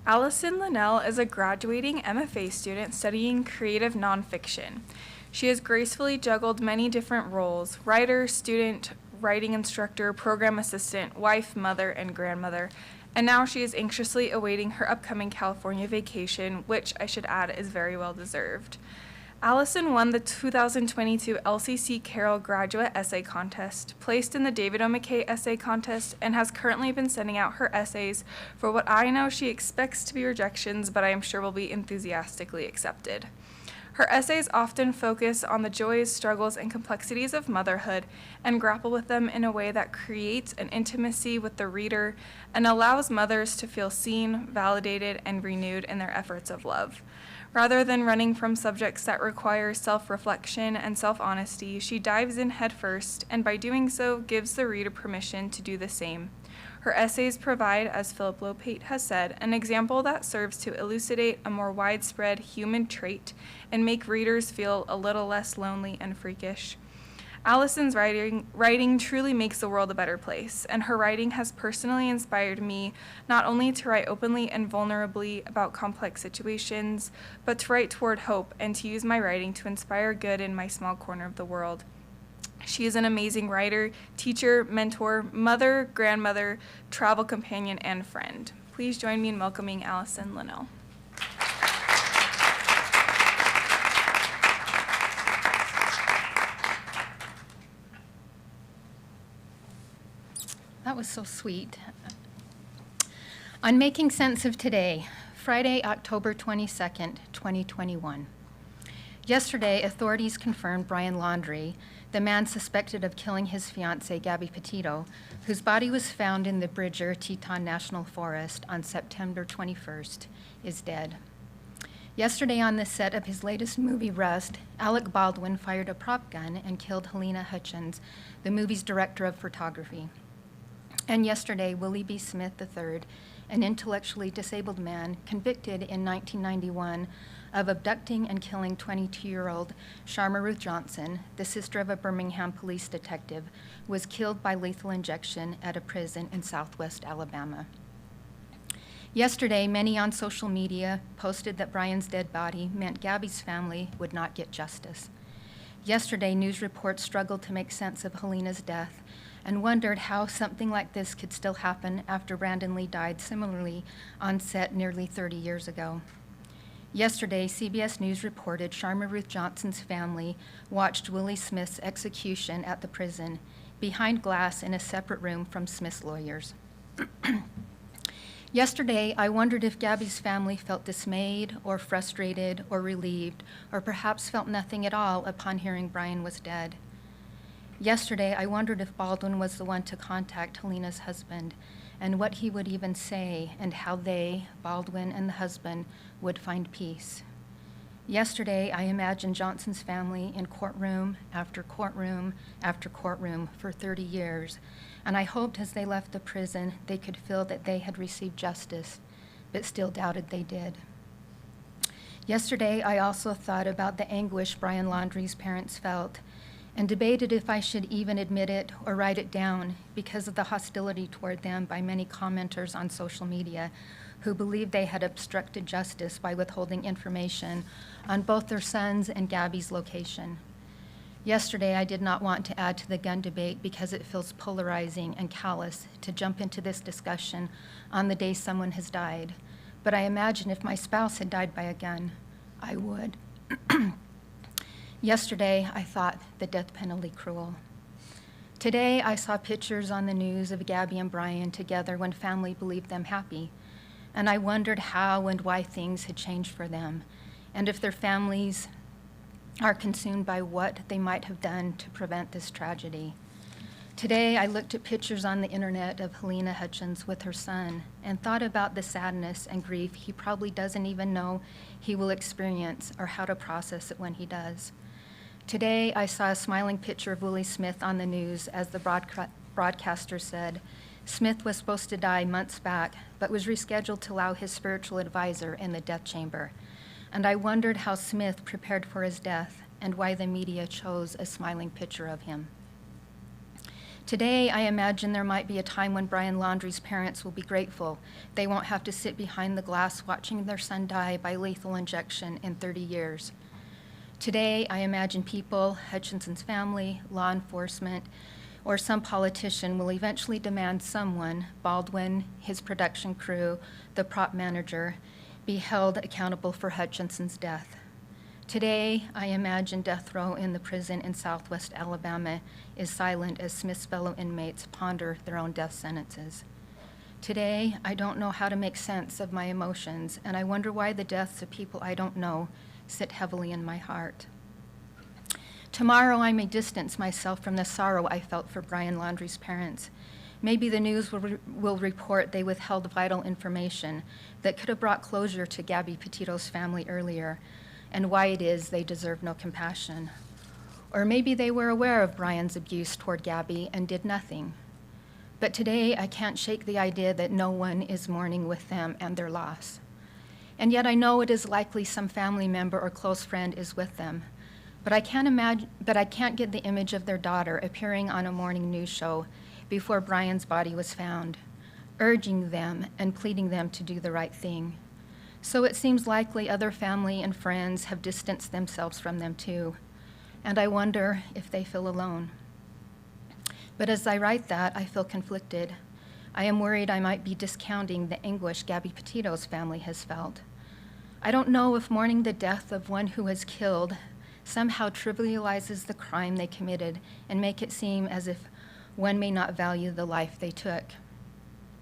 Alison Linnell is a graduating MFA student studying creative nonfiction. She has gracefully juggled many different roles: writer, student, writing instructor, program assistant, wife, mother, and grandmother. And now she is anxiously awaiting her upcoming California vacation, which I should add is very well deserved. Allison won the 2022 LCC Carroll Graduate Essay Contest, placed in the David O. McKay Essay Contest, and has currently been sending out her essays for what I know she expects to be rejections, but I am sure will be enthusiastically accepted. Her essays often focus on the joys, struggles, and complexities of motherhood and grapple with them in a way that creates an intimacy with the reader and allows mothers to feel seen, validated, and renewed in their efforts of love. Rather than running from subjects that require self-reflection and self-honesty, she dives in headfirst, and by doing so, gives the reader permission to do the same. Her essays provide, as Philip Lopate has said, an example that serves to elucidate a more widespread human trait and make readers feel a little less lonely and freakish. Allison's writing truly makes the world a better place, and her writing has personally inspired me not only to write openly and vulnerably about complex situations, but to write toward hope and to use my writing to inspire good in my small corner of the world. She is an amazing writer, teacher, mentor, mother, grandmother, travel companion, and friend. Please join me in welcoming Alison Linnell. That was so sweet. On Making Sense of Today, Friday, October 22nd, 2021. Yesterday, authorities confirmed Brian Laundrie, the man suspected of killing his fiancée, Gabby Petito, whose body was found in the Bridger Teton National Forest on September 21st, is dead. Yesterday, on the set of his latest movie, Rust, Alec Baldwin fired a prop gun and killed Helena Hutchins, the movie's director of photography. And yesterday, Willie B. Smith III, an intellectually disabled man convicted in 1991 of abducting and killing 22-year-old Sharma Ruth Johnson, the sister of a Birmingham police detective, was killed by lethal injection at a prison in southwest Alabama. Yesterday, many on social media posted that Brian's dead body meant Gabby's family would not get justice. Yesterday, news reports struggled to make sense of Helena's death and wondered how something like this could still happen after Brandon Lee died similarly on set nearly 30 years ago. Yesterday, CBS News reported Sharma Ruth Johnson's family watched Willie Smith's execution at the prison, behind glass in a separate room from Smith's lawyers. Yesterday, I wondered if Gabby's family felt dismayed or frustrated or relieved, or perhaps felt nothing at all upon hearing Brian was dead. Yesterday, I wondered if Baldwin was the one to contact Helena's husband and what he would even say and how they, Baldwin and the husband, would find peace. Yesterday, I imagined Johnson's family in courtroom after courtroom after courtroom for 30 years, and I hoped as they left the prison they could feel that they had received justice, but still doubted they did. Yesterday, I also thought about the anguish Brian Laundrie's parents felt and debated if I should even admit it or write it down because of the hostility toward them by many commenters on social media who believed they had obstructed justice by withholding information on both their son's and Gabby's location. Yesterday, I did not want to add to the gun debate because it feels polarizing and callous to jump into this discussion on the day someone has died. But I imagine if my spouse had died by a gun, I would. Yesterday, I thought the death penalty cruel. Today, I saw pictures on the news of Gabby and Brian together when family believed them happy, and I wondered how and why things had changed for them, and if their families are consumed by what they might have done to prevent this tragedy. Today, I looked at pictures on the internet of Helena Hutchins with her son and thought about the sadness and grief he probably doesn't even know he will experience or how to process it when he does. Today, I saw a smiling picture of Willie Smith on the news as the broadcaster said, Smith was supposed to die months back, but was rescheduled to allow his spiritual advisor in the death chamber. And I wondered how Smith prepared for his death and why the media chose a smiling picture of him. Today, I imagine there might be a time when Brian Laundrie's parents will be grateful. They won't have to sit behind the glass watching their son die by lethal injection in 30 years. Today, I imagine people, Hutchinson's family, law enforcement, or some politician will eventually demand someone, Baldwin, his production crew, the prop manager, be held accountable for Hutchinson's death. Today, I imagine death row in the prison in Southwest Alabama is silent as Smith's fellow inmates ponder their own death sentences. Today, I don't know how to make sense of my emotions, and I wonder why the deaths of people I don't know sit heavily in my heart. Tomorrow, I may distance myself from the sorrow I felt for Brian Laundrie's parents. Maybe the news will report they withheld vital information that could have brought closure to Gabby Petito's family earlier, and why it is they deserve no compassion. Or maybe they were aware of Brian's abuse toward Gabby and did nothing. But today, I can't shake the idea that no one is mourning with them and their loss. And yet I know it is likely some family member or close friend is with them. But I can't get the image of their daughter appearing on a morning news show before Brian's body was found, urging them and pleading them to do the right thing. So it seems likely other family and friends have distanced themselves from them too, and I wonder if they feel alone. But as I write that, I feel conflicted. I am worried I might be discounting the anguish Gabby Petito's family has felt. I don't know if mourning the death of one who was killed somehow trivializes the crime they committed and make it seem as if one may not value the life they took.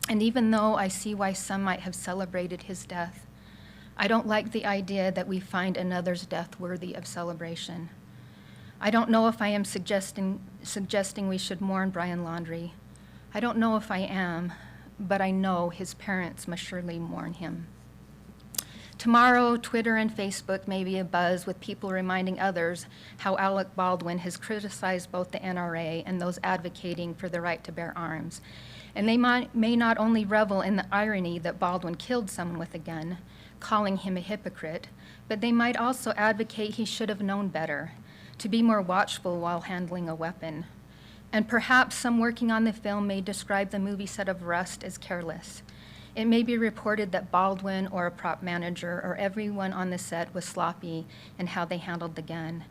And even though I see why some might have celebrated his death, I don't like the idea that we find another's death worthy of celebration. I don't know if I am suggesting we should mourn Brian Laundrie. I don't know if I am, but I know his parents must surely mourn him. Tomorrow, Twitter and Facebook may be abuzz with people reminding others how Alec Baldwin has criticized both the NRA and those advocating for the right to bear arms. And they may not only revel in the irony that Baldwin killed someone with a gun, calling him a hypocrite, but they might also advocate he should have known better, to be more watchful while handling a weapon. And perhaps some working on the film may describe the movie set of Rust as careless. It may be reported that Baldwin or a prop manager or everyone on the set was sloppy in how they handled the gun.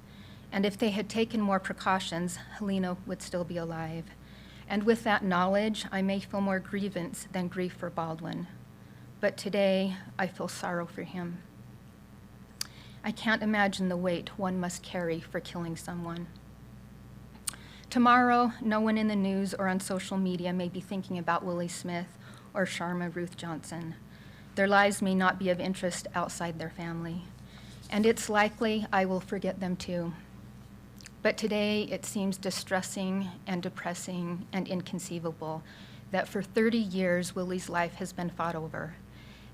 And if they had taken more precautions, Helena would still be alive. And with that knowledge, I may feel more grievance than grief for Baldwin. But today, I feel sorrow for him. I can't imagine the weight one must carry for killing someone. Tomorrow, no one in the news or on social media may be thinking about Willie Smith or Sharma Ruth Johnson. Their lives may not be of interest outside their family, and it's likely I will forget them too. But today, it seems distressing and depressing and inconceivable that for 30 years, Willie's life has been fought over.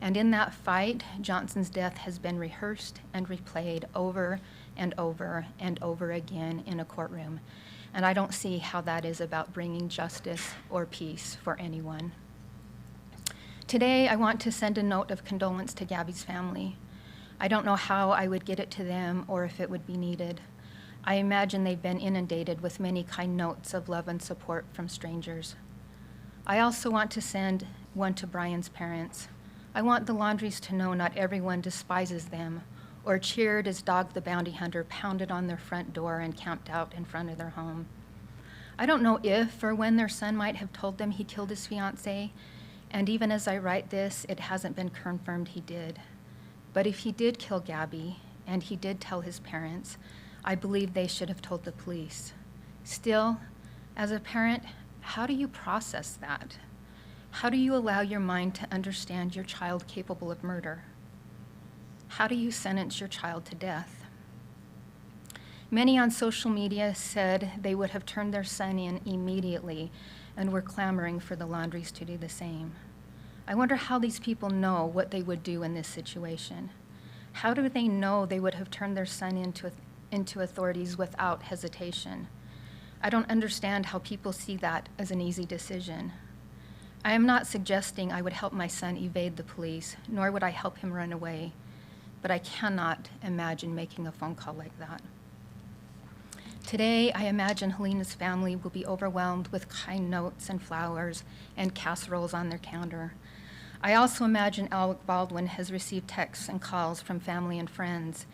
And in that fight, Johnson's death has been rehearsed and replayed over and over and over again in a courtroom. And I don't see how that is about bringing justice or peace for anyone. Today, I want to send a note of condolence to Gabby's family. I don't know how I would get it to them or if it would be needed. I imagine they've been inundated with many kind notes of love and support from strangers. I also want to send one to Brian's parents. I want the Laundries to know not everyone despises them or cheered as Dog the Bounty Hunter pounded on their front door and camped out in front of their home. I don't know if or when their son might have told them he killed his fiancée, and even as I write this, it hasn't been confirmed he did. But if he did kill Gabby, and he did tell his parents, I believe they should have told the police. Still, as a parent, how do you process that? How do you allow your mind to understand your child capable of murder? How do you sentence your child to death? Many on social media said they would have turned their son in immediately and were clamoring for the Laundries to do the same. I wonder how these people know what they would do in this situation. How do they know they would have turned their son into authorities without hesitation? I don't understand how people see that as an easy decision. I am not suggesting I would help my son evade the police, nor would I help him run away, but I cannot imagine making a phone call like that. Today, I imagine Helena's family will be overwhelmed with kind notes and flowers and casseroles on their counter. I also imagine Alec Baldwin has received texts and calls from family and friends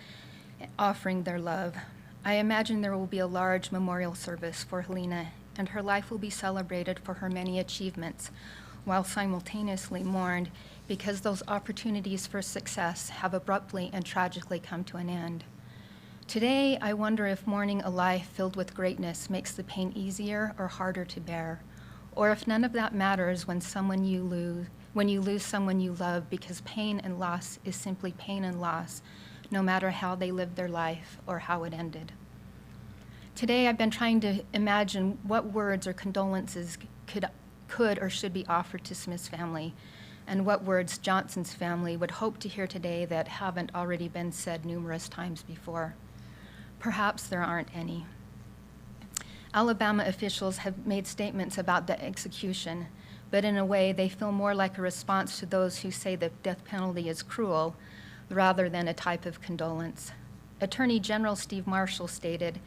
offering their love. I imagine there will be a large memorial service for Helena, and her life will be celebrated for her many achievements, while simultaneously mourned because those opportunities for success have abruptly and tragically come to an end. Today, I wonder if mourning a life filled with greatness makes the pain easier or harder to bear, or if none of that matters when you lose someone you love, because pain and loss is simply pain and loss, no matter how they lived their life or how it ended. Today, I've been trying to imagine what words or condolences could or should be offered to Smith's family, and what words Johnson's family would hope to hear today that haven't already been said numerous times before. Perhaps there aren't any. Alabama officials have made statements about the execution, but in a way they feel more like a response to those who say the death penalty is cruel rather than a type of condolence. Attorney General Steve Marshall stated,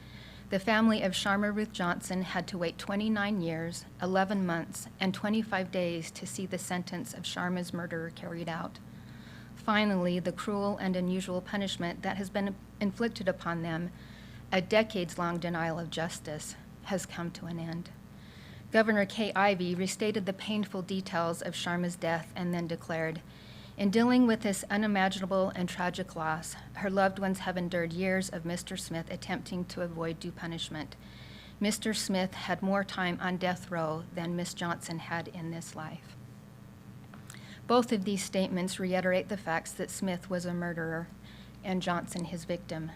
"The family of Sharma Ruth Johnson had to wait 29 years, 11 months, and 25 days to see the sentence of Sharma's murderer carried out. Finally, the cruel and unusual punishment that has been inflicted upon them, a decades-long denial of justice, has come to an end." Governor Kay Ivey restated the painful details of Sharma's death and then declared, "In dealing with this unimaginable and tragic loss, her loved ones have endured years of Mr. Smith attempting to avoid due punishment. Mr. Smith had more time on death row than Miss Johnson had in this life." Both of these statements reiterate the facts that Smith was a murderer and Johnson his victim.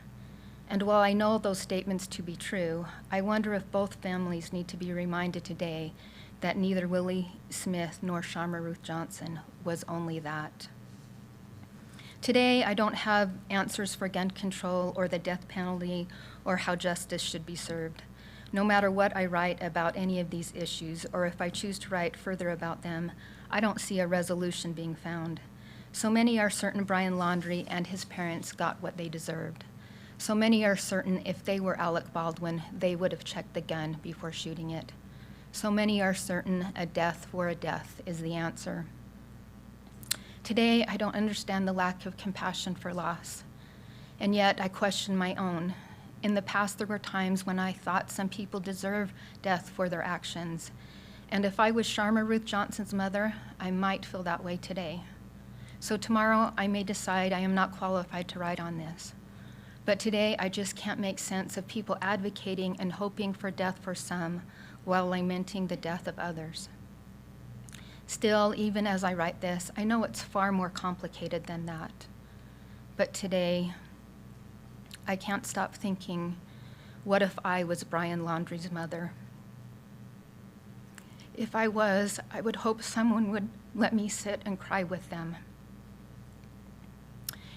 And while I know those statements to be true, I wonder if both families need to be reminded today that neither Willie Smith nor Sharma Ruth Johnson was only that. Today, I don't have answers for gun control or the death penalty or how justice should be served. No matter what I write about any of these issues, or if I choose to write further about them, I don't see a resolution being found. So many are certain Brian Laundrie and his parents got what they deserved. So many are certain if they were Alec Baldwin, they would have checked the gun before shooting it. So many are certain a death for a death is the answer. Today, I don't understand the lack of compassion for loss, and yet I question my own. In the past, there were times when I thought some people deserve death for their actions, and if I was Sharma Ruth Johnson's mother, I might feel that way today. So tomorrow, I may decide I am not qualified to write on this. But today, I just can't make sense of people advocating and hoping for death for some while lamenting the death of others. Still, even as I write this, I know it's far more complicated than that. But today, I can't stop thinking, what if I was Brian Laundrie's mother? If I was, I would hope someone would let me sit and cry with them.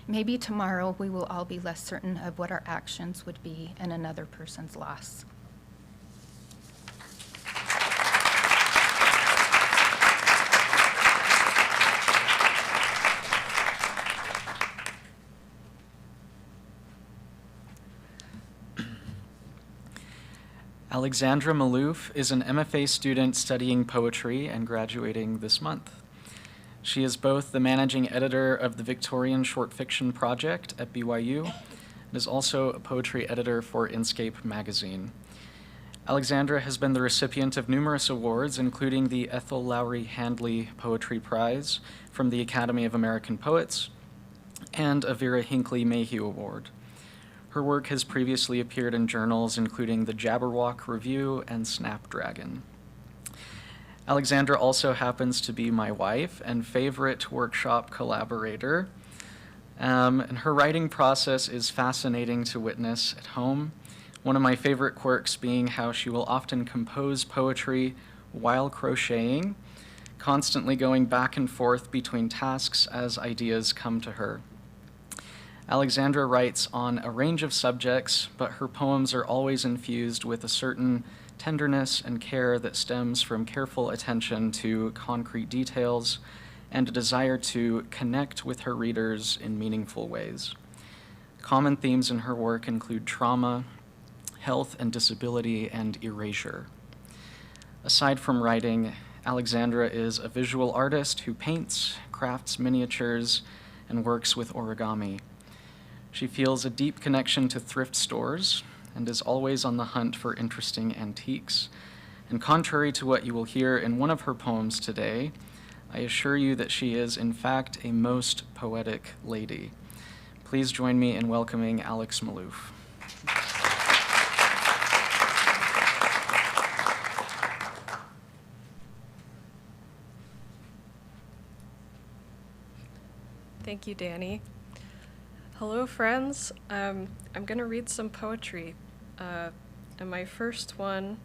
Maybe tomorrow we will all be less certain of what our actions would be in another person's loss. Alexandra Malouf is an MFA student studying poetry and graduating this month. She is both the managing editor of the Victorian Short Fiction Project at BYU and is also a poetry editor for Inscape magazine. Alexandra has been the recipient of numerous awards, including the Ethel Lowry Handley Poetry Prize from the Academy of American Poets and a Vera Hinckley Mayhew Award. Her work has previously appeared in journals including the Jabberwock Review and Snapdragon. Alexandra also happens to be my wife and favorite workshop collaborator. And her writing process is fascinating to witness at home. One of my favorite quirks being how she will often compose poetry while crocheting, constantly going back and forth between tasks as ideas come to her. Alexandra writes on a range of subjects, but her poems are always infused with a certain tenderness and care that stems from careful attention to concrete details and a desire to connect with her readers in meaningful ways. Common themes in her work include trauma, health and disability, and erasure. Aside from writing, Alexandra is a visual artist who paints, crafts miniatures, and works with origami. She feels a deep connection to thrift stores and is always on the hunt for interesting antiques. And contrary to what you will hear in one of her poems today, I assure you that she is, in fact, a most poetic lady. Please join me in welcoming Alex Malouf. Thank you, Danny. Hello, friends. I'm going to read some poetry. And my first one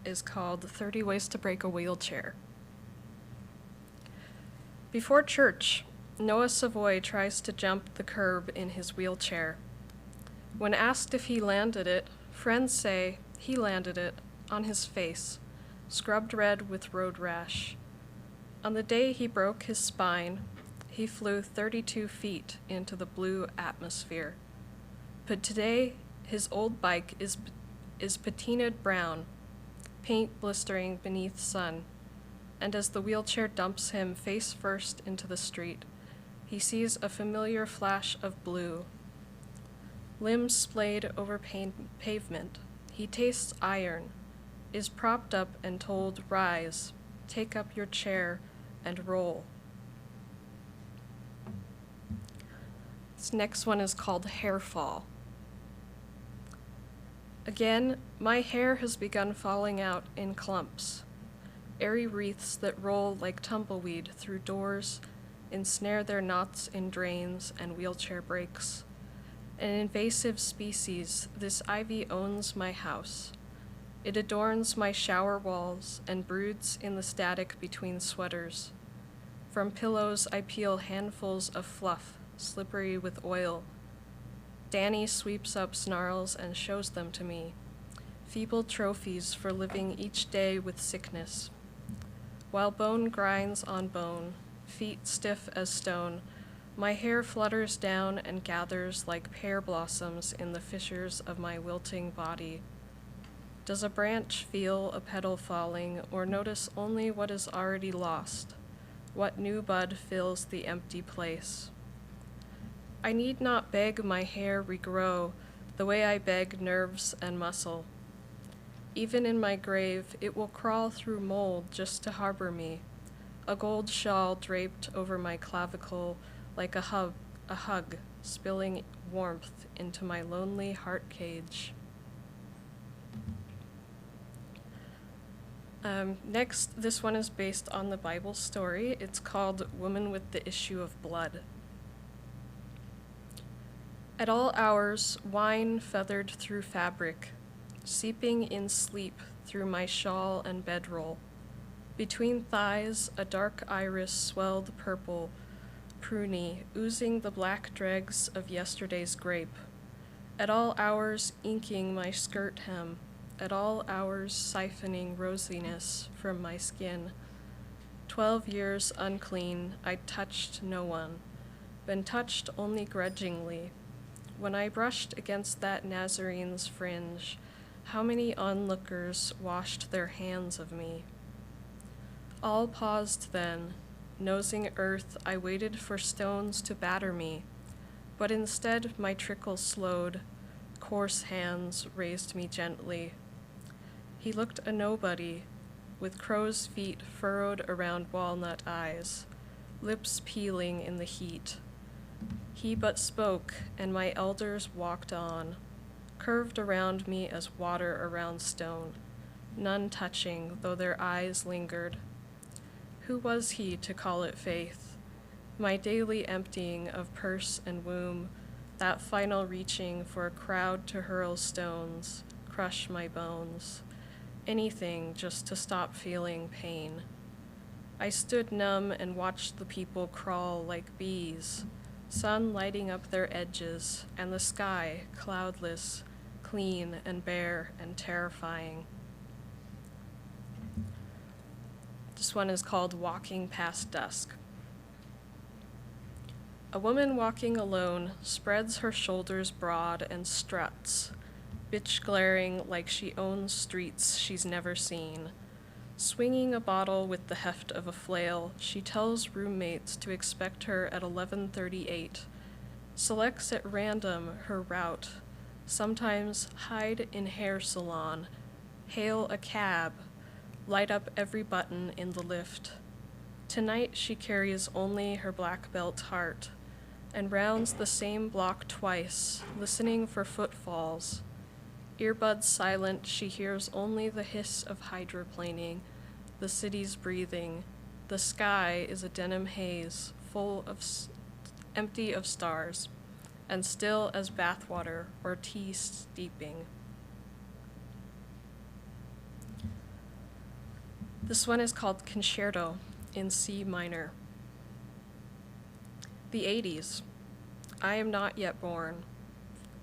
is called 30 Ways to Break a Wheelchair. Before church, Noah Savoy tries to jump the curb in his wheelchair. When asked if he landed it, friends say he landed it on his face, scrubbed red with road rash. On the day he broke his spine, he flew 32 feet into the blue atmosphere. But today, his old bike is patinaed brown, paint blistering beneath sun, and as the wheelchair dumps him face first into the street, he sees a familiar flash of blue. Limbs splayed over pavement, he tastes iron, is propped up and told, "Rise, take up your chair, and roll." This next one is called Hair Fall. Again, my hair has begun falling out in clumps, airy wreaths that roll like tumbleweed through doors, ensnare their knots in drains and wheelchair brakes. An invasive species, this ivy owns my house. It adorns my shower walls and broods in the static between sweaters. From pillows I peel handfuls of fluff, slippery with oil. Danny sweeps up snarls and shows them to me, feeble trophies for living each day with sickness. While bone grinds on bone, feet stiff as stone, my hair flutters down and gathers like pear blossoms in the fissures of my wilting body. Does a branch feel a petal falling or notice only what is already lost? What new bud fills the empty place? I need not beg my hair regrow the way I beg nerves and muscle. Even in my grave, it will crawl through mold just to harbor me, a gold shawl draped over my clavicle like a hug, spilling warmth into my lonely heart cage. Next, this one is based on the Bible story. It's called Woman with the Issue of Blood. At all hours, wine feathered through fabric, seeping in sleep through my shawl and bedroll. Between thighs, a dark iris swelled purple, pruny, oozing the black dregs of yesterday's grape. At all hours, inking my skirt hem. At all hours, siphoning rosiness from my skin. 12 years unclean, I touched no one, been touched only grudgingly. When I brushed against that Nazarene's fringe, how many onlookers washed their hands of me? All paused then, nosing earth, I waited for stones to batter me, but instead my trickle slowed, coarse hands raised me gently. He looked a nobody, with crow's feet furrowed around walnut eyes, lips peeling in the heat. He but spoke, and my elders walked on, curved around me as water around stone, none touching, though their eyes lingered. Who was he to call it faith? My daily emptying of purse and womb, that final reaching for a crowd to hurl stones, crush my bones. Anything just to stop feeling pain. I stood numb and watched the people crawl like bees, sun lighting up their edges, and the sky cloudless, clean and bare and terrifying. This one is called Walking Past Dusk. A woman walking alone spreads her shoulders broad and struts, bitch glaring like she owns streets she's never seen. Swinging a bottle with the heft of a flail, she tells roommates to expect her at 11:38. Selects at random her route. Sometimes hide in hair salon, hail a cab, light up every button in the lift. Tonight she carries only her black belt heart and rounds the same block twice, listening for footfalls. Earbuds silent, she hears only the hiss of hydroplaning, the city's breathing. The sky is a denim haze, full of empty of stars, and still as bathwater or tea steeping. This one is called Concerto in C minor. The 80s. I am not yet born.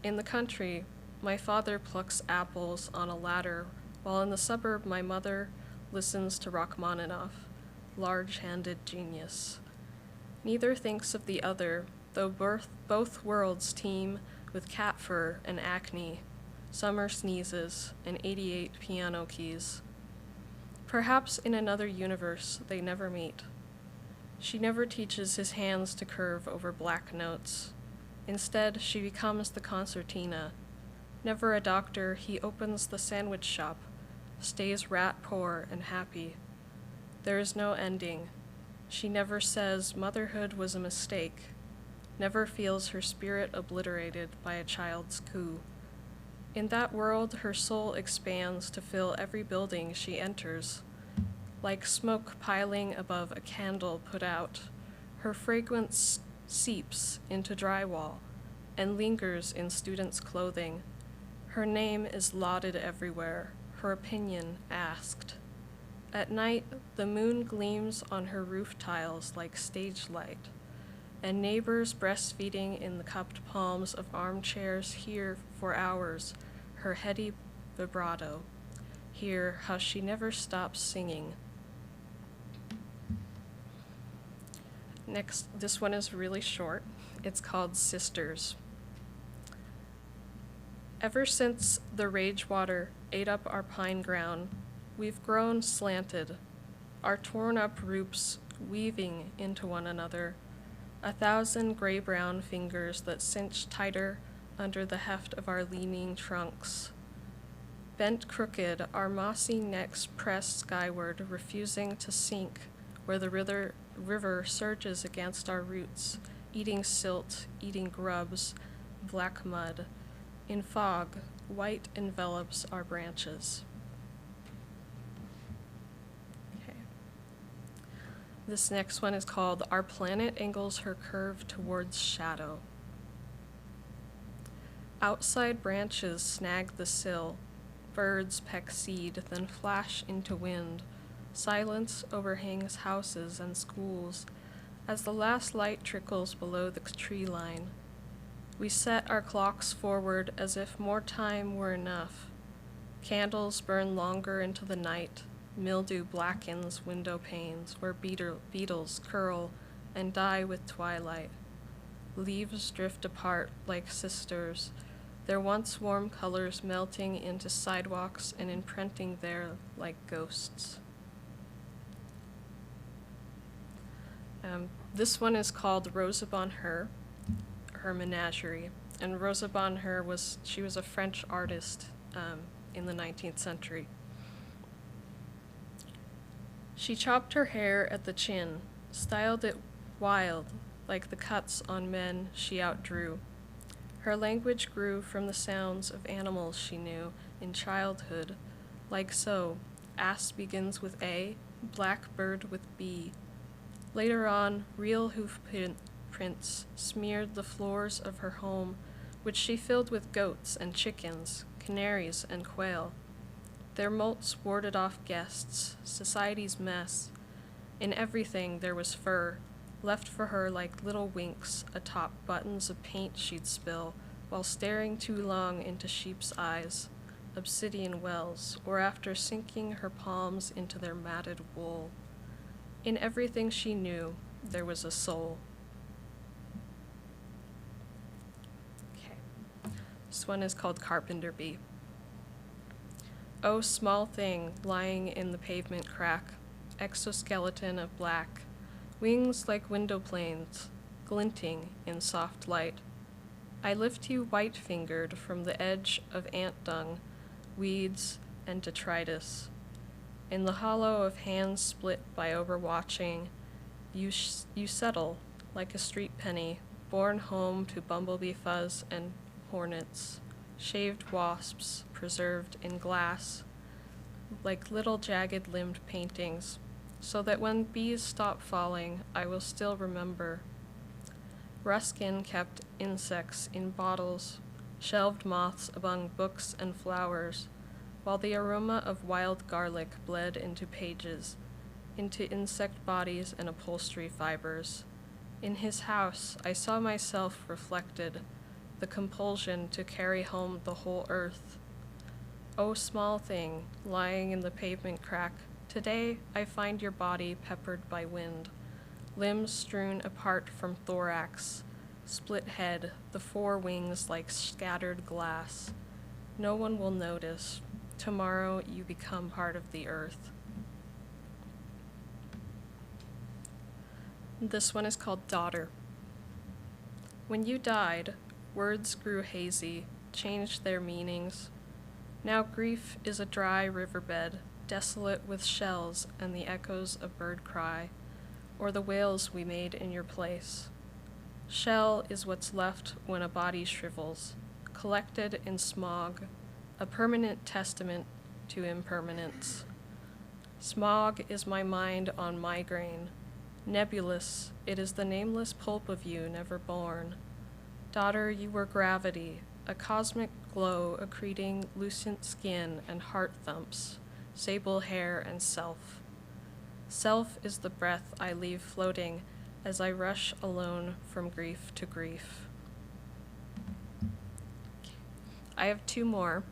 In the country, my father plucks apples on a ladder, while in the suburb my mother listens to Rachmaninoff, large-handed genius. Neither thinks of the other, though both worlds teem with cat fur and acne, summer sneezes, and 88 piano keys. Perhaps in another universe they never meet. She never teaches his hands to curve over black notes. Instead, she becomes the concertina. Never a doctor, he opens the sandwich shop, stays rat poor and happy. There is no ending. She never says motherhood was a mistake, never feels her spirit obliterated by a child's coup. In that world, her soul expands to fill every building she enters. Like smoke piling above a candle put out, her fragrance seeps into drywall and lingers in students' clothing. Her name is lauded everywhere, her opinion asked. At night, the moon gleams on her roof tiles like stage light, and neighbors breastfeeding in the cupped palms of armchairs hear for hours her heady vibrato, hear how she never stops singing. Next, this one is really short. It's called Sisters. Ever since the rage water ate up our pine ground, we've grown slanted, our torn up roots weaving into one another, 1,000 gray-brown fingers that cinch tighter under the heft of our leaning trunks. Bent crooked, our mossy necks press skyward, refusing to sink where the river surges against our roots, eating silt, eating grubs, black mud. In fog, white envelops our branches. Okay. This next one is called Our Planet Angles Her Curve Towards Shadow. Outside branches snag the sill, birds peck seed, then flash into wind. Silence overhangs houses and schools as the last light trickles below the tree line. We set our clocks forward as if more time were enough. Candles burn longer into the night. Mildew blackens window panes where beetles curl and die with twilight. Leaves drift apart like sisters, their once warm colors melting into sidewalks and imprinting there like ghosts. This one is called Rosa Bonheur, her menagerie. And Rosa Bonheur was a French artist in the 19th century. She chopped her hair at the chin, styled it wild, like the cuts on men she outdrew. Her language grew from the sounds of animals she knew in childhood, like so, ass begins with A, blackbird with B. Later on, real hoof prints smeared the floors of her home, which she filled with goats and chickens, canaries and quail. Their molts warded off guests, society's mess. In everything there was fur, left for her like little winks atop buttons of paint she'd spill, while staring too long into sheep's eyes, obsidian wells, or after sinking her palms into their matted wool. In everything she knew, there was a soul. Okay. This one is called Carpenter Bee. Oh, small thing lying in the pavement crack, exoskeleton of black, wings like window panes, glinting in soft light. I lift you white-fingered from the edge of ant dung, weeds, and detritus. In the hollow of hands split by overwatching, you settle like a street penny, borne home to bumblebee fuzz and hornets, shaved wasps preserved in glass, like little jagged-limbed paintings, so that when bees stop falling, I will still remember. Ruskin kept insects in bottles, shelved moths among books and flowers, while the aroma of wild garlic bled into pages, into insect bodies and upholstery fibers. In his house, I saw myself reflected, the compulsion to carry home the whole earth. Oh, small thing, lying in the pavement crack, today I find your body peppered by wind, limbs strewn apart from thorax, split head, the four wings like scattered glass. No one will notice. Tomorrow you become part of the earth. This one is called Daughter. When you died, words grew hazy, changed their meanings. Now grief is a dry riverbed, desolate with shells and the echoes of bird cry, or the wails we made in your place. Shell is what's left when a body shrivels, collected in smog, a permanent testament to impermanence. Smog is my mind on migraine. Nebulous, it is the nameless pulp of you never born. Daughter, you were gravity, a cosmic glow accreting lucent skin and heart thumps, sable hair and self. Self is the breath I leave floating as I rush alone from grief to grief. I have two more,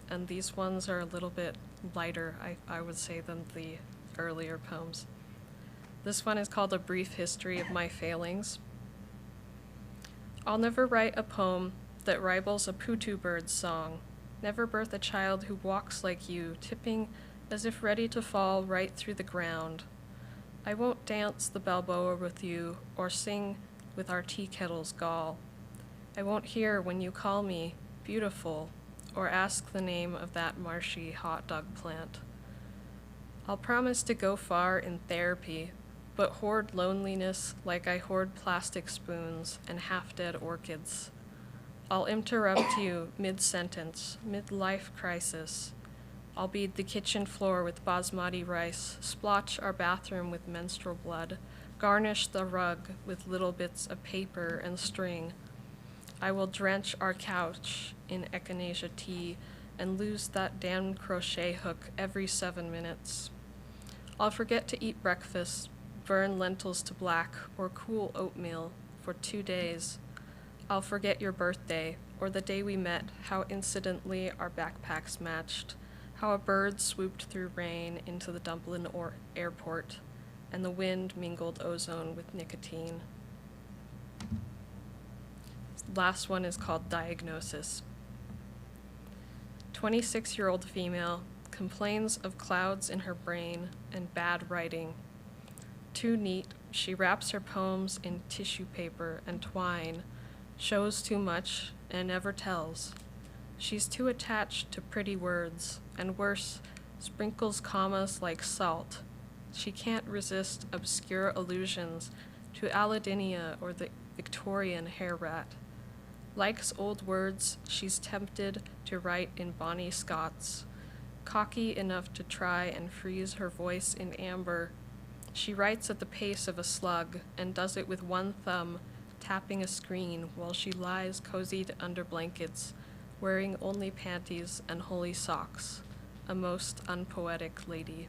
and these ones are a little bit lighter, I would say, than the earlier poems. This one is called A Brief History of My Failings. I'll never write a poem that rivals a putu bird's song, never birth a child who walks like you, tipping as if ready to fall right through the ground. I won't dance the Balboa with you or sing with our tea kettle's gall. I won't hear when you call me beautiful or ask the name of that marshy hot dog plant. I'll promise to go far in therapy, but hoard loneliness like I hoard plastic spoons and half-dead orchids. I'll interrupt you mid-sentence, mid-life crisis. I'll bead the kitchen floor with basmati rice, splotch our bathroom with menstrual blood, garnish the rug with little bits of paper and string. I will drench our couch in echinacea tea and lose that damned crochet hook every 7 minutes. I'll forget to eat breakfast, burn lentils to black, or cool oatmeal for 2 days. I'll forget your birthday, or the day we met, how incidentally our backpacks matched, how a bird swooped through rain into the Dublin airport, and the wind mingled ozone with nicotine. Last one is called Diagnosis. 26-year-old female complains of clouds in her brain and bad writing. Too neat, she wraps her poems in tissue paper and twine, shows too much and never tells. She's too attached to pretty words, and worse, sprinkles commas like salt. She can't resist obscure allusions to Aladinia or the Victorian hair rat. Likes old words, she's tempted to write in Bonnie Scott's. Cocky enough to try and freeze her voice in amber, she writes at the pace of a slug and does it with one thumb, tapping a screen while she lies cozied under blankets, wearing only panties and holey socks, a most unpoetic lady.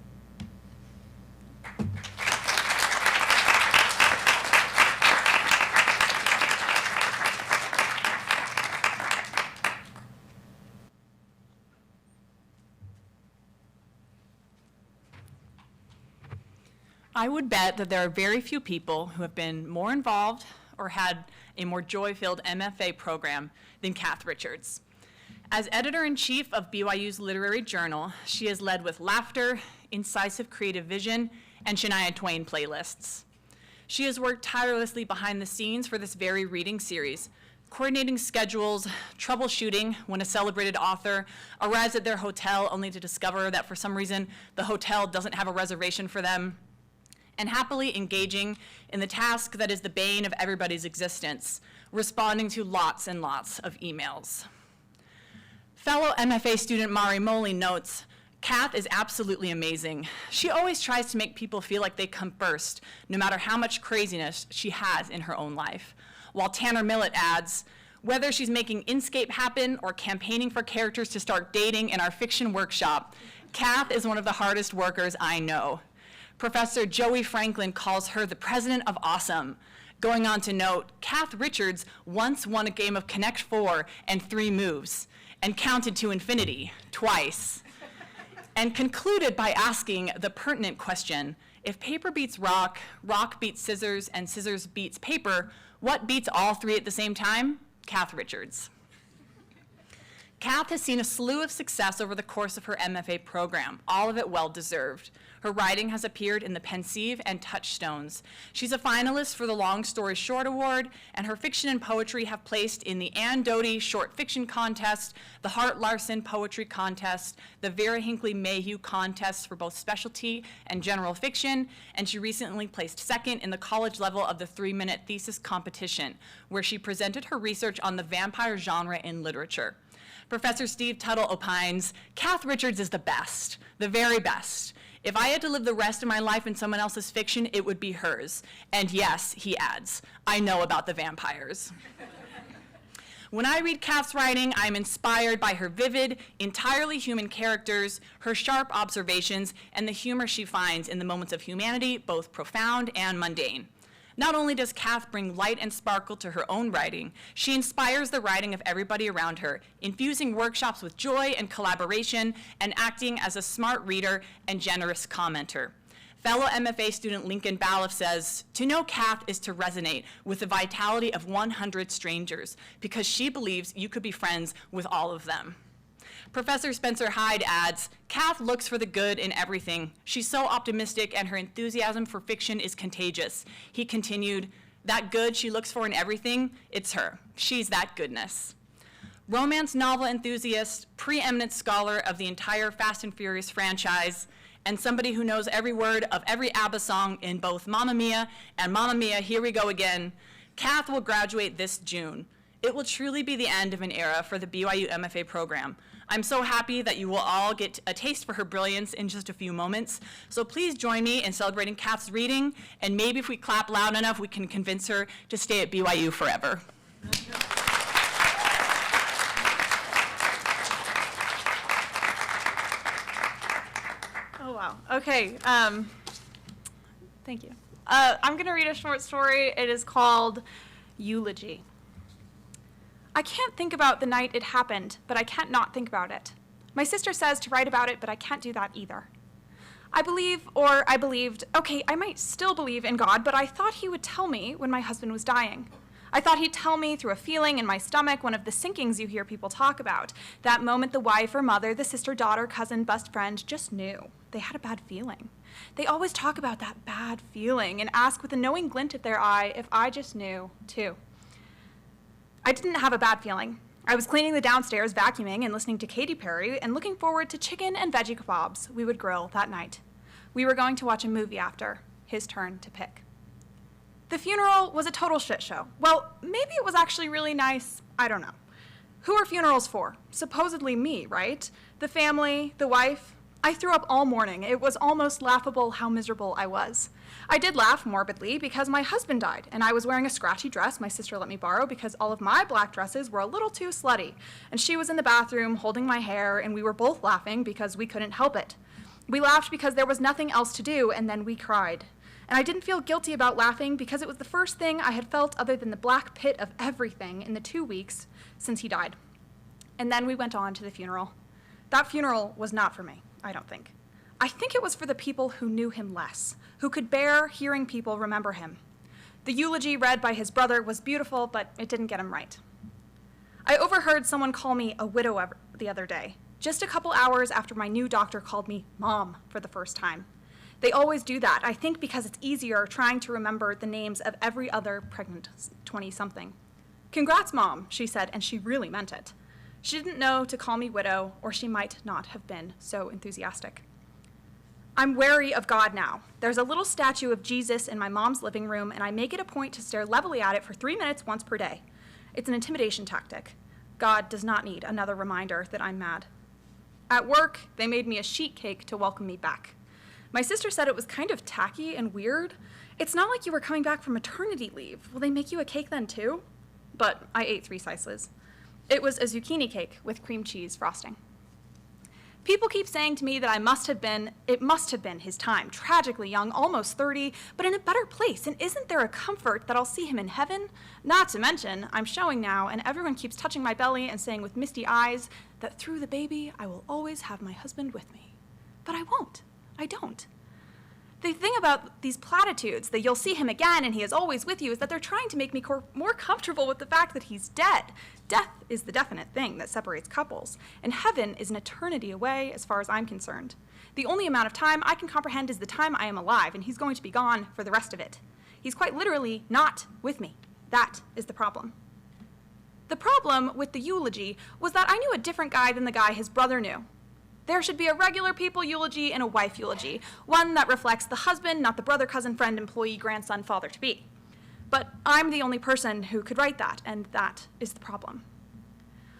I would bet that there are very few people who have been more involved or had a more joy-filled MFA program than Kath Richards. As editor-in-chief of BYU's literary journal, she has led with laughter, incisive creative vision, and Shania Twain playlists. She has worked tirelessly behind the scenes for this very reading series, coordinating schedules, troubleshooting when a celebrated author arrives at their hotel only to discover that for some reason the hotel doesn't have a reservation for them, and happily engaging in the task that is the bane of everybody's existence, responding to lots and lots of emails. Fellow MFA student Mari Moli notes, Kath is absolutely amazing. She always tries to make people feel like they come first, no matter how much craziness she has in her own life. While Tanner Millett adds, whether she's making Inkscape happen or campaigning for characters to start dating in our fiction workshop, Kath is one of the hardest workers I know. Professor Joey Franklin calls her the president of awesome, going on to note, Kath Richards once won a game of Connect 4 and 3 moves, and counted to infinity twice, and concluded by asking the pertinent question, if paper beats rock, rock beats scissors, and scissors beats paper, what beats all three at the same time? Kath Richards. Kath has seen a slew of success over the course of her MFA program, all of it well-deserved. Her writing has appeared in the Pensieve and Touchstones. She's a finalist for the Long Story Short Award, and her fiction and poetry have placed in the Ann Doty Short Fiction Contest, the Hart Larson Poetry Contest, the Vera Hinckley Mayhew Contest for both specialty and general fiction, and she recently placed second in the college level of the 3-minute thesis competition, where she presented her research on the vampire genre in literature. Professor Steve Tuttle opines, Kath Richards is the best, the very best. If I had to live the rest of my life in someone else's fiction, it would be hers. And yes, he adds, I know about the vampires. When I read Kath's writing, I'm inspired by her vivid, entirely human characters, her sharp observations, and the humor she finds in the moments of humanity, both profound and mundane. Not only does Kath bring light and sparkle to her own writing, she inspires the writing of everybody around her, infusing workshops with joy and collaboration and acting as a smart reader and generous commenter. Fellow MFA student Lincoln Balouf says, to know Kath is to resonate with the vitality of 100 strangers because she believes you could be friends with all of them. Professor Spencer Hyde adds, Kath looks for the good in everything. She's so optimistic and her enthusiasm for fiction is contagious. He continued, that good she looks for in everything, it's her. She's that goodness. Romance novel enthusiast, preeminent scholar of the entire Fast and Furious franchise, and somebody who knows every word of every ABBA song in both Mamma Mia and Mamma Mia, Here We Go Again, Kath will graduate this June. It will truly be the end of an era for the BYU MFA program. I'm so happy that you will all get a taste for her brilliance in just a few moments. So please join me in celebrating Kath's reading, and maybe if we clap loud enough, we can convince her to stay at BYU forever. Oh, wow. Okay. Thank you. I'm going to read a short story. It is called Eulogy. I can't think about the night it happened, but I can't not think about it. My sister says to write about it, but I can't do that either. I believed, okay, I might still believe in God, but I thought he would tell me when my husband was dying. I thought he'd tell me through a feeling in my stomach, one of the sinkings you hear people talk about. That moment the wife or mother, the sister, daughter, cousin, best friend just knew. They had a bad feeling. They always talk about that bad feeling and ask with a knowing glint of their eye if I just knew, too. I didn't have a bad feeling. I was cleaning the downstairs, vacuuming, and listening to Katy Perry, and looking forward to chicken and veggie kebabs we would grill that night. We were going to watch a movie after. His turn to pick. The funeral was a total shit show. Well, maybe it was actually really nice. I don't know. Who are funerals for? Supposedly me, right? The family, the wife. I threw up all morning. It was almost laughable how miserable I was. I did laugh morbidly because my husband died, and I was wearing a scratchy dress my sister let me borrow because all of my black dresses were a little too slutty. And she was in the bathroom holding my hair, and we were both laughing because we couldn't help it. We laughed because there was nothing else to do, and then we cried. And I didn't feel guilty about laughing because it was the first thing I had felt other than the black pit of everything in the 2 weeks since he died. And then we went on to the funeral. That funeral was not for me, I don't think. I think it was for the people who knew him less, who could bear hearing people remember him. The eulogy read by his brother was beautiful, but it didn't get him right. I overheard someone call me a widow the other day, just a couple hours after my new doctor called me Mom for the first time. They always do that, I think because it's easier trying to remember the names of every other pregnant 20-something. Congrats, Mom, she said, and she really meant it. She didn't know to call me widow, or she might not have been so enthusiastic. I'm wary of God now. There's a little statue of Jesus in my mom's living room, and I make it a point to stare levelly at it for 3 minutes once per day. It's an intimidation tactic. God does not need another reminder that I'm mad. At work, they made me a sheet cake to welcome me back. My sister said it was kind of tacky and weird. It's not like you were coming back from maternity leave. Will they make you a cake then too? But I ate 3 slices. It was a zucchini cake with cream cheese frosting. People keep saying to me that it must have been his time, tragically young, almost 30, but in a better place. And isn't there a comfort that I'll see him in heaven? Not to mention, I'm showing now, and everyone keeps touching my belly and saying with misty eyes that through the baby, I will always have my husband with me. But I won't. I don't. The thing about these platitudes, that you'll see him again and he is always with you, is that they're trying to make me more comfortable with the fact that he's dead. Death is the definite thing that separates couples, and heaven is an eternity away as far as I'm concerned. The only amount of time I can comprehend is the time I am alive, and he's going to be gone for the rest of it. He's quite literally not with me. That is the problem. The problem with the eulogy was that I knew a different guy than the guy his brother knew. There should be a regular people eulogy and a wife eulogy, one that reflects the husband, not the brother, cousin, friend, employee, grandson, father-to-be. But I'm the only person who could write that, and that is the problem.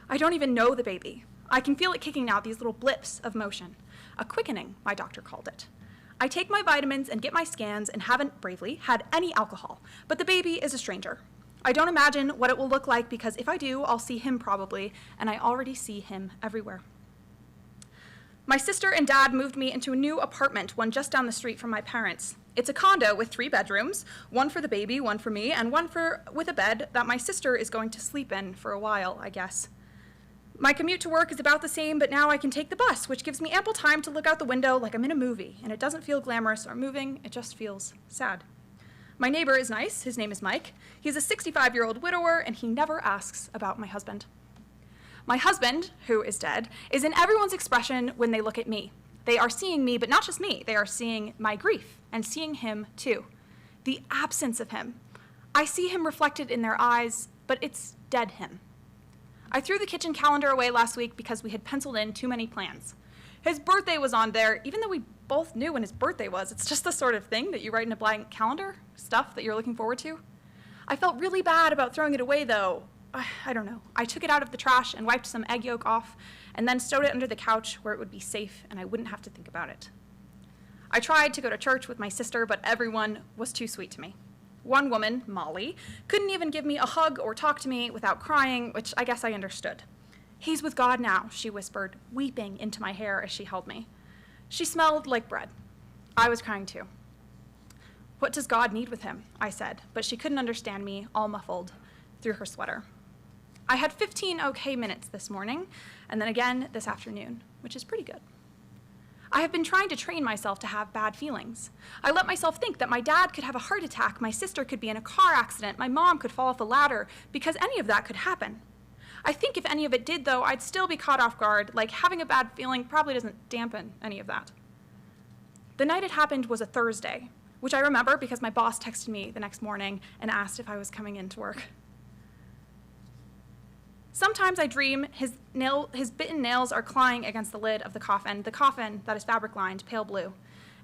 I don't even know the baby. I can feel it kicking out these little blips of motion. A quickening, my doctor called it. I take my vitamins and get my scans and haven't, bravely, had any alcohol, but the baby is a stranger. I don't imagine what it will look like because if I do, I'll see him probably, and I already see him everywhere. My sister and dad moved me into a new apartment, one just down the street from my parents. It's a condo with 3 bedrooms, one for the baby, one for me, and one with a bed that my sister is going to sleep in for a while, I guess. My commute to work is about the same, but now I can take the bus, which gives me ample time to look out the window like I'm in a movie, and it doesn't feel glamorous or moving, it just feels sad. My neighbor is nice, his name is Mike. He's a 65-year-old widower, and he never asks about my husband. My husband, who is dead, is in everyone's expression when they look at me. They are seeing me, but not just me. They are seeing my grief and seeing him too. The absence of him. I see him reflected in their eyes, but it's dead him. I threw the kitchen calendar away last week because we had penciled in too many plans. His birthday was on there, even though we both knew when his birthday was. It's just the sort of thing that you write in a blank calendar, stuff that you're looking forward to. I felt really bad about throwing it away, though. I don't know. I took it out of the trash and wiped some egg yolk off and then stowed it under the couch where it would be safe and I wouldn't have to think about it. I tried to go to church with my sister, but everyone was too sweet to me. One woman, Molly, couldn't even give me a hug or talk to me without crying, which I guess I understood. He's with God now, she whispered, weeping into my hair as she held me. She smelled like bread. I was crying too. What does God need with him? I said, but she couldn't understand me, all muffled through her sweater. I had 15 okay minutes this morning, and then again this afternoon, which is pretty good. I have been trying to train myself to have bad feelings. I let myself think that my dad could have a heart attack, my sister could be in a car accident, my mom could fall off a ladder, because any of that could happen. I think if any of it did, though, I'd still be caught off guard, like having a bad feeling probably doesn't dampen any of that. The night it happened was a Thursday, which I remember because my boss texted me the next morning and asked if I was coming in to work. Sometimes I dream his bitten nails are clawing against the lid of the coffin that is fabric-lined, pale blue,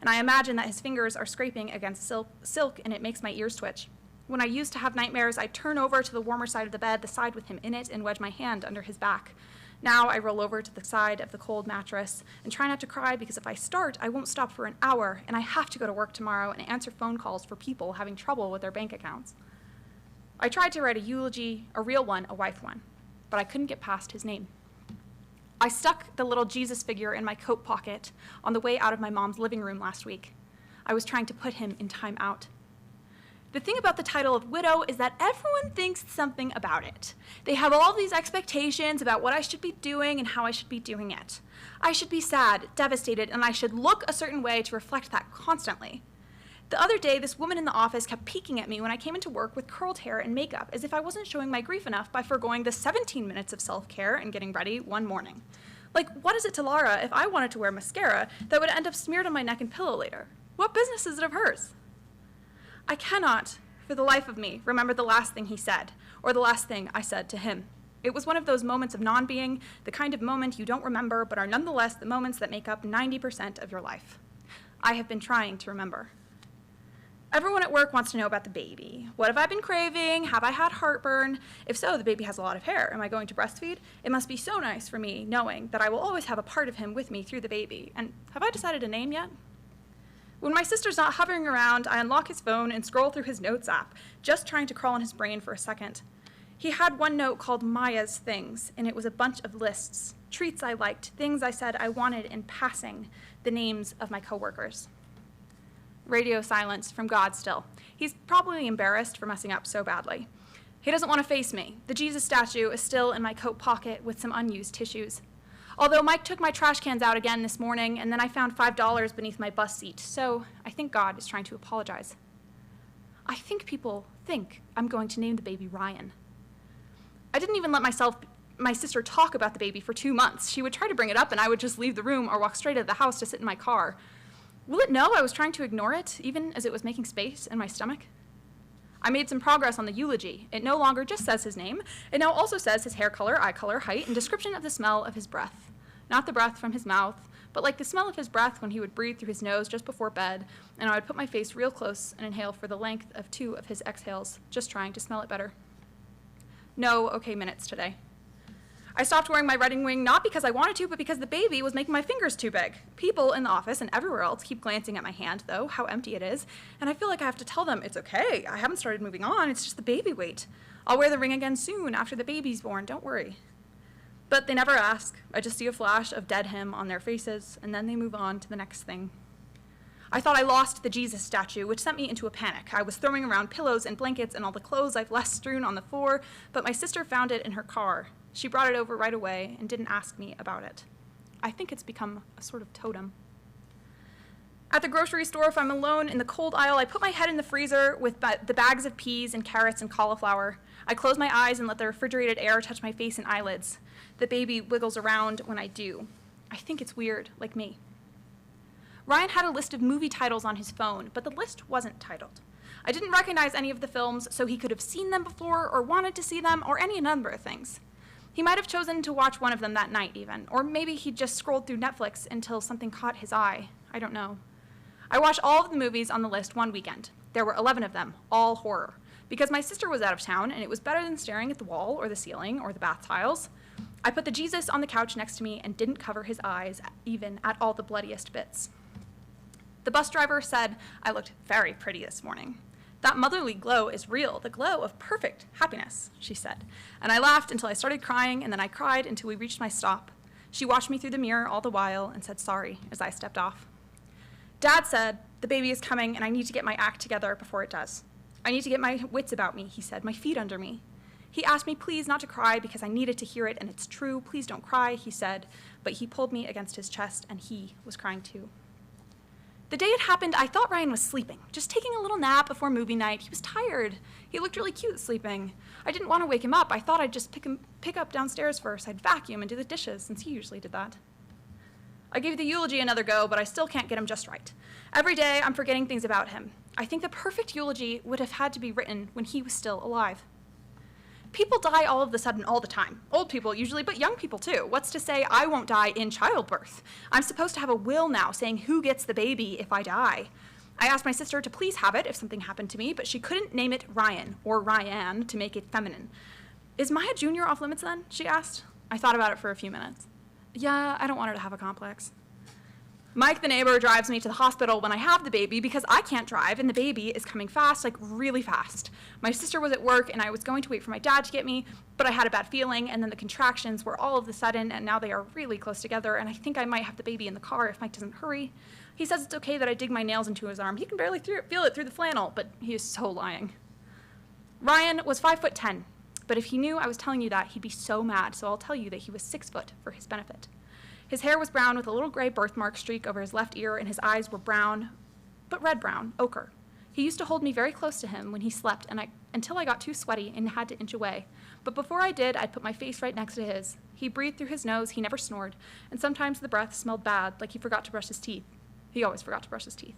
and I imagine that his fingers are scraping against silk and it makes my ears twitch. When I used to have nightmares, I'd turn over to the warmer side of the bed, the side with him in it, and wedge my hand under his back. Now I roll over to the side of the cold mattress and try not to cry because if I start, I won't stop for an hour, and I have to go to work tomorrow and answer phone calls for people having trouble with their bank accounts. I tried to write a eulogy, a real one, a wife one, but I couldn't get past his name. I stuck the little Jesus figure in my coat pocket on the way out of my mom's living room last week. I was trying to put him in time out. The thing about the title of widow is that everyone thinks something about it. They have all these expectations about what I should be doing and how I should be doing it. I should be sad, devastated, and I should look a certain way to reflect that constantly. The other day, this woman in the office kept peeking at me when I came into work with curled hair and makeup, as if I wasn't showing my grief enough by foregoing the 17 minutes of self-care and getting ready one morning. Like, what is it to Lara if I wanted to wear mascara that would end up smeared on my neck and pillow later? What business is it of hers? I cannot, for the life of me, remember the last thing he said, or the last thing I said to him. It was one of those moments of non-being, the kind of moment you don't remember, but are nonetheless the moments that make up 90% of your life. I have been trying to remember. Everyone at work wants to know about the baby. What have I been craving? Have I had heartburn? If so, the baby has a lot of hair. Am I going to breastfeed? It must be so nice for me knowing that I will always have a part of him with me through the baby. And have I decided a name yet? When my sister's not hovering around, I unlock his phone and scroll through his notes app, just trying to crawl in his brain for a second. He had one note called Maya's Things, and it was a bunch of lists, treats I liked, things I said I wanted in passing, the names of my coworkers. Radio silence from God still. He's probably embarrassed for messing up so badly. He doesn't want to face me. The Jesus statue is still in my coat pocket with some unused tissues. Although Mike took my trash cans out again this morning, and then I found $5 beneath my bus seat, so I think God is trying to apologize. I think people think I'm going to name the baby Ryan. I didn't even let my sister talk about the baby for 2 months. She would try to bring it up, and I would just leave the room or walk straight out of the house to sit in my car. Will it know I was trying to ignore it, even as it was making space in my stomach? I made some progress on the eulogy. It no longer just says his name. It now also says his hair color, eye color, height, and description of the smell of his breath. Not the breath from his mouth, but like the smell of his breath when he would breathe through his nose just before bed, and I would put my face real close and inhale for the length of 2 of his exhales, just trying to smell it better. No okay minutes today. I stopped wearing my wedding ring not because I wanted to, but because the baby was making my fingers too big. People in the office and everywhere else keep glancing at my hand, though, how empty it is, and I feel like I have to tell them, it's okay, I haven't started moving on, it's just the baby weight. I'll wear the ring again soon after the baby's born, don't worry. But they never ask. I just see a flash of dead him on their faces, and then they move on to the next thing. I thought I lost the Jesus statue, which sent me into a panic. I was throwing around pillows and blankets and all the clothes I've left strewn on the floor, but my sister found it in her car. She brought it over right away and didn't ask me about it. I think it's become a sort of totem. At the grocery store, if I'm alone in the cold aisle, I put my head in the freezer with the bags of peas and carrots and cauliflower. I close my eyes and let the refrigerated air touch my face and eyelids. The baby wiggles around when I do. I think it's weird, like me. Ryan had a list of movie titles on his phone, but the list wasn't titled. I didn't recognize any of the films, so he could have seen them before or wanted to see them or any number of things. He might have chosen to watch one of them that night even, or maybe he just scrolled through Netflix until something caught his eye. I don't know. I watched all of the movies on the list one weekend. There were 11 of them, all horror, because my sister was out of town and it was better than staring at the wall or the ceiling or the bath tiles. I put the Jesus on the couch next to me and didn't cover his eyes even at all the bloodiest bits. The bus driver said I looked very pretty this morning. That motherly glow is real, the glow of perfect happiness, she said. And I laughed until I started crying, and then I cried until we reached my stop. She watched me through the mirror all the while and said sorry as I stepped off. Dad said, the baby is coming and I need to get my act together before it does. I need to get my wits about me, he said, my feet under me. He asked me please not to cry because I needed to hear it, and it's true, please don't cry, he said, but he pulled me against his chest and he was crying too. The day it happened, I thought Ryan was sleeping, just taking a little nap before movie night. He was tired. He looked really cute sleeping. I didn't want to wake him up. I thought I'd just pick up downstairs first. I'd vacuum and do the dishes, since he usually did that. I gave the eulogy another go, but I still can't get him just right. Every day, I'm forgetting things about him. I think the perfect eulogy would have had to be written when he was still alive. People die all of a sudden all the time. Old people usually, but young people too. What's to say I won't die in childbirth? I'm supposed to have a will now saying who gets the baby if I die. I asked my sister to please have it if something happened to me, but she couldn't name it Ryan or Ryan to make it feminine. Is Maya Jr. off limits then? She asked. I thought about it for a few minutes. Yeah, I don't want her to have a complex. Mike, the neighbor, drives me to the hospital when I have the baby because I can't drive and the baby is coming fast, like really fast. My sister was at work and I was going to wait for my dad to get me, but I had a bad feeling, and then the contractions were all of a sudden, and now they are really close together, and I think I might have the baby in the car if Mike doesn't hurry. He says it's okay that I dig my nails into his arm. He can barely feel it through the flannel, but he is so lying. Ryan was 5'10", but if he knew I was telling you that, he'd be so mad, so I'll tell you that he was 6 foot for his benefit. His hair was brown with a little gray birthmark streak over his left ear, and his eyes were brown, but red-brown, ochre, He used to hold me very close to him when he slept until I got too sweaty and had to inch away. But before I did, I'd put my face right next to his. He breathed through his nose, he never snored, and sometimes the breath smelled bad, like he forgot to brush his teeth. He always forgot to brush his teeth.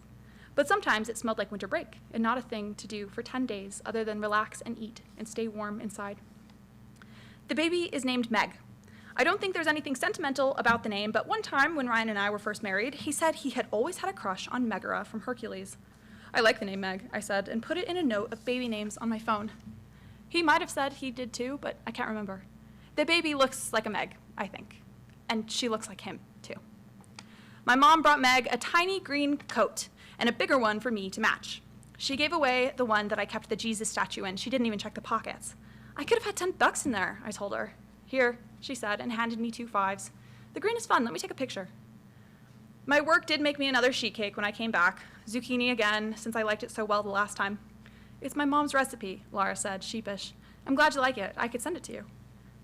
But sometimes it smelled like winter break, and not a thing to do for 10 days other than relax and eat and stay warm inside. The baby is named Meg. I don't think there's anything sentimental about the name, but one time when Ryan and I were first married, he said he had always had a crush on Megara from Hercules. I like the name Meg, I said, and put it in a note of baby names on my phone. He might have said he did too, but I can't remember. The baby looks like a Meg, I think, and she looks like him too. My mom brought Meg a tiny green coat and a bigger one for me to match. She gave away the one that I kept the Jesus statue in. She didn't even check the pockets. I could have had $10 in there, I told her. Here, she said, and handed me 2 5s. The green is fun, let me take a picture. My work did make me another sheet cake when I came back. Zucchini again, since I liked it so well the last time. It's my mom's recipe, Laura said, sheepish. I'm glad you like it. I could send it to you.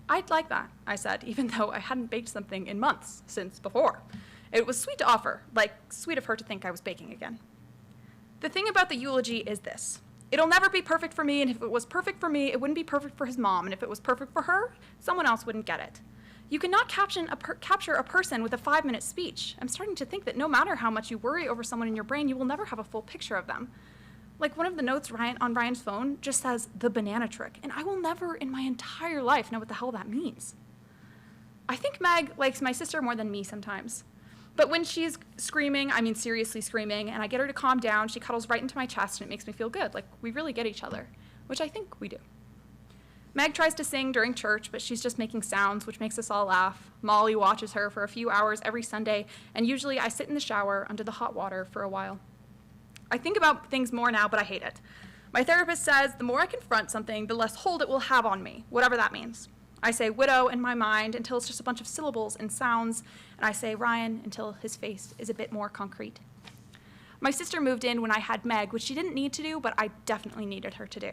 I'd like that, I said, even though I hadn't baked something in months since before. It was sweet to offer, like sweet of her to think I was baking again. The thing about the eulogy is this. It'll never be perfect for me, and if it was perfect for me, it wouldn't be perfect for his mom, and if it was perfect for her, someone else wouldn't get it. You cannot capture a person with a 5-minute speech. I'm starting to think that no matter how much you worry over someone in your brain, you will never have a full picture of them. Like one of the notes on Ryan's phone just says, the banana trick, and I will never in my entire life know what the hell that means. I think Meg likes my sister more than me sometimes. But when she's screaming, I mean seriously screaming, and I get her to calm down, she cuddles right into my chest and it makes me feel good, like we really get each other, which I think we do. Meg tries to sing during church, but she's just making sounds, which makes us all laugh. Molly watches her for a few hours every Sunday, and usually I sit in the shower under the hot water for a while. I think about things more now, but I hate it. My therapist says the more I confront something, the less hold it will have on me, whatever that means. I say widow in my mind until it's just a bunch of syllables and sounds, and I say Ryan until his face is a bit more concrete. My sister moved in when I had Meg, which she didn't need to do, but I definitely needed her to do.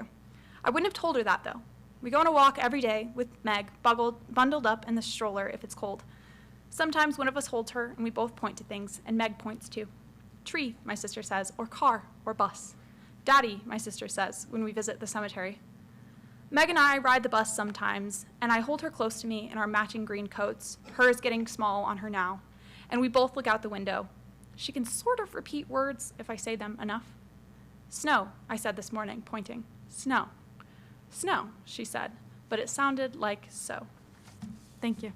I wouldn't have told her that, though. We go on a walk every day with Meg, bundled up in the stroller if it's cold. Sometimes one of us holds her, and we both point to things, and Meg points too. Tree, my sister says, or car, or bus. Daddy, my sister says, when we visit the cemetery. Meg and I ride the bus sometimes, and I hold her close to me in our matching green coats, hers getting small on her now, and we both look out the window. She can sort of repeat words if I say them enough. Snow, I said this morning, pointing. Snow. Snow, she said, but it sounded like so. Thank you.